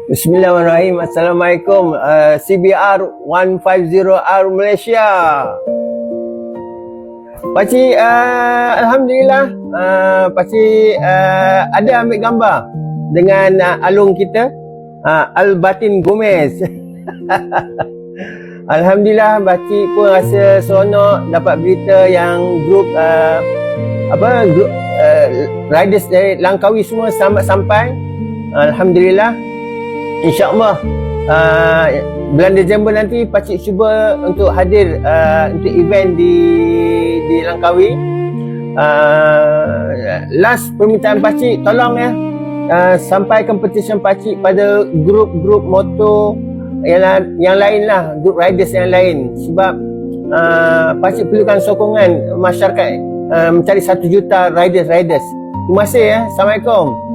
Bismillahirrahmanirrahim. Assalamualaikum. CBR 150R Malaysia. Pakcik, Alhamdulillah, Pakcik ada ambil gambar dengan alung kita, Albatin Gomez. Alhamdulillah, Pakcik pun rasa seronok dapat berita yang grup grup riders dari Langkawi semua selamat sampai. Alhamdulillah. InsyaAllah bulan Disember nanti Pakcik cuba untuk hadir untuk event di Langkawi. Last permintaan Pakcik, tolong ya, sampaikan petition Pakcik pada grup-grup motor yang lain lah, grup riders yang lain, sebab Pakcik perlukan sokongan masyarakat mencari 1 juta riders. Terima kasih ya. Assalamualaikum.